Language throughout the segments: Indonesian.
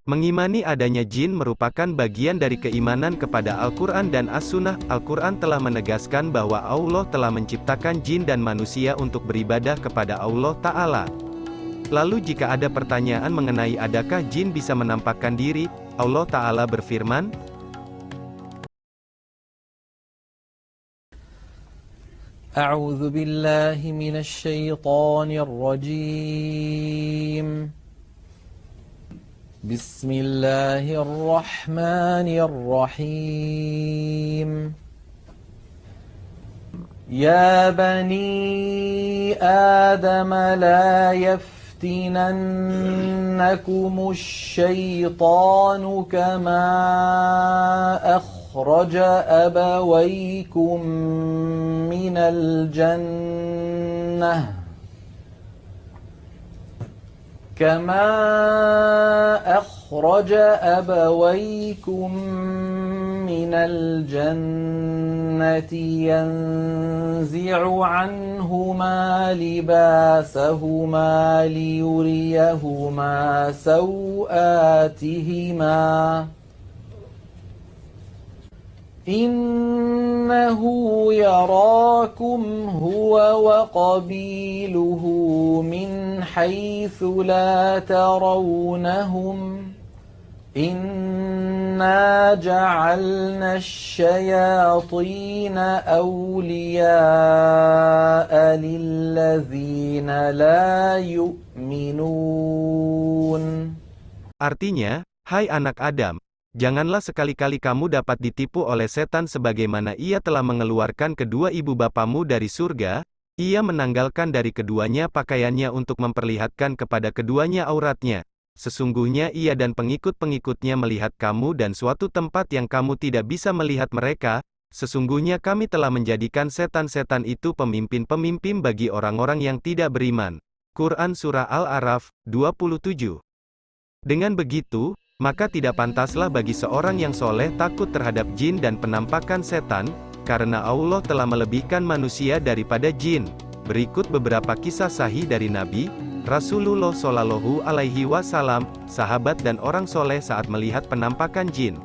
Mengimani adanya jin merupakan bagian dari keimanan kepada Al-Quran dan As-Sunnah. Al-Quran telah menegaskan bahwa Allah telah menciptakan jin dan manusia untuk beribadah kepada Allah Ta'ala. Lalu jika ada pertanyaan mengenai adakah jin bisa menampakkan diri, Allah Ta'ala berfirman, أعوذ بالله من الشيطان الرجيم بسم الله الرحمن الرحيم يا بني آدم لا يفتننكم الشيطان كما أخرج أبويكم من الجنة كما أخرج أبويكم من الجنة ينزع عنهما لباسهما ليريهما سوآتهما إنه يراكم هو وقبيله من حيث لا ترونهم إنا جعلنا الشياطين أولياء للذين لا يؤمنون. Artinya, hai anak Adam, janganlah sekali-kali kamu dapat ditipu oleh setan sebagaimana ia telah mengeluarkan kedua ibu bapamu dari surga, ia menanggalkan dari keduanya pakaiannya untuk memperlihatkan kepada keduanya auratnya. Sesungguhnya ia dan pengikut-pengikutnya melihat kamu dan suatu tempat yang kamu tidak bisa melihat mereka, sesungguhnya kami telah menjadikan setan-setan itu pemimpin-pemimpin bagi orang-orang yang tidak beriman. Quran Surah Al-A'raf, 27. Dengan begitu, maka tidak pantaslah bagi seorang yang soleh takut terhadap jin dan penampakan setan, karena Allah telah melebihkan manusia daripada jin. Berikut beberapa kisah sahih dari Nabi, Rasulullah Shallallahu Alaihi Wasallam, sahabat dan orang soleh saat melihat penampakan jin.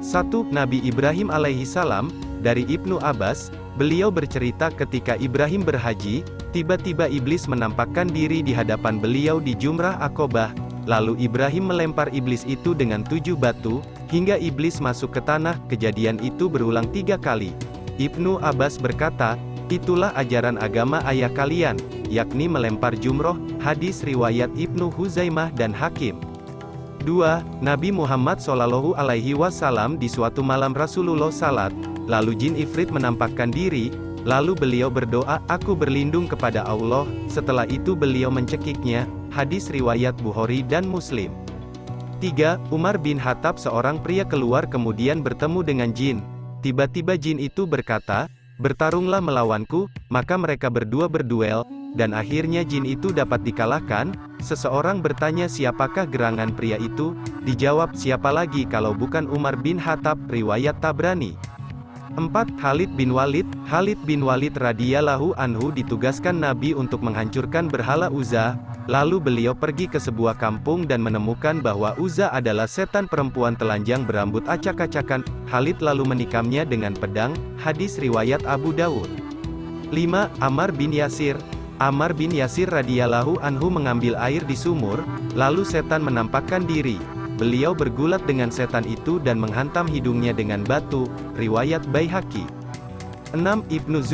1. Nabi Ibrahim alaihi salam, dari Ibnu Abbas, beliau bercerita ketika Ibrahim berhaji, tiba-tiba iblis menampakkan diri di hadapan beliau di Jumrah Aqobah. Lalu Ibrahim melempar iblis itu dengan 7 batu, hingga iblis masuk ke tanah. Kejadian itu berulang 3 kali. Ibnu Abbas berkata, itulah ajaran agama ayah kalian, yakni melempar jumroh. Hadis riwayat Ibnu Huzaimah dan Hakim. 2. Nabi Muhammad Shallallahu Alaihi Wasallam di suatu malam Rasulullah salat, lalu jin ifrit menampakkan diri, lalu beliau berdoa, aku berlindung kepada Allah, setelah itu beliau mencekiknya. Hadis riwayat Bukhari dan Muslim. 3. Umar bin Khattab, seorang pria keluar kemudian bertemu dengan jin. Tiba-tiba jin itu berkata, bertarunglah melawanku, maka mereka berdua berduel, dan akhirnya jin itu dapat dikalahkan. Seseorang bertanya siapakah gerangan pria itu, dijawab siapa lagi kalau bukan Umar bin Khattab, riwayat Tabrani. 4. Khalid bin Walid radhiyallahu anhu ditugaskan Nabi untuk menghancurkan berhala Uzza, lalu beliau pergi ke sebuah kampung dan menemukan bahwa Uzza adalah setan perempuan telanjang berambut acak-acakan. Khalid lalu menikamnya dengan pedang. Hadis riwayat Abu Dawud. 5. Ammar bin Yasir radhiyallahu anhu mengambil air di sumur, lalu setan menampakkan diri. Beliau bergulat dengan setan itu dan menghantam hidungnya dengan batu. Riwayat Baihaqi. 6. Ibnu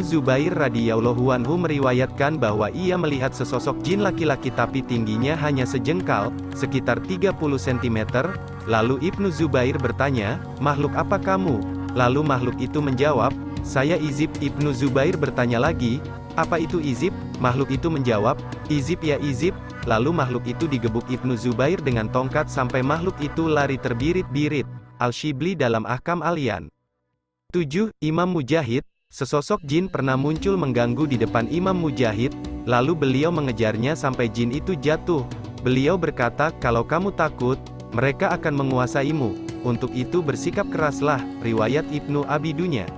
Zubair radhiyallahu anhu meriwayatkan bahwa ia melihat sesosok jin laki-laki tapi tingginya hanya sejengkal, sekitar 30 cm. Lalu Ibnu Zubair bertanya, makhluk apa kamu? Lalu makhluk itu menjawab, saya Izib. Ibnu Zubair bertanya lagi, apa itu Izib? Makhluk itu menjawab, Izib ya Izib. Lalu makhluk itu digebuk Ibnu Zubair dengan tongkat sampai makhluk itu lari terbirit-birit. Al-Shibli dalam Ahkam Al-Yan. 7. Imam Mujahid, sesosok jin pernah muncul mengganggu di depan Imam Mujahid, lalu beliau mengejarnya sampai jin itu jatuh. Beliau berkata, kalau kamu takut, mereka akan menguasaimu. Untuk itu bersikap keraslah. Riwayat Ibnu Abi Dunya.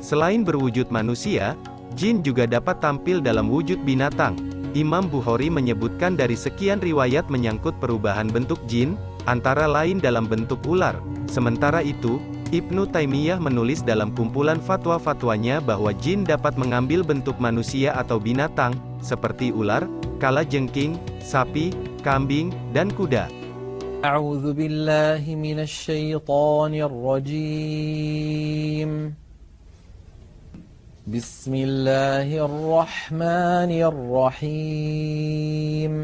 Selain berwujud manusia, jin juga dapat tampil dalam wujud binatang. Imam Bukhari menyebutkan dari sekian riwayat menyangkut perubahan bentuk jin, antara lain dalam bentuk ular. Sementara itu, Ibnu Taimiyah menulis dalam kumpulan fatwa-fatwanya bahwa jin dapat mengambil bentuk manusia atau binatang, seperti ular, kalajengking, sapi, kambing, dan kuda. أعوذ بالله من الشيطان الرجيم بسم الله الرحمن الرحيم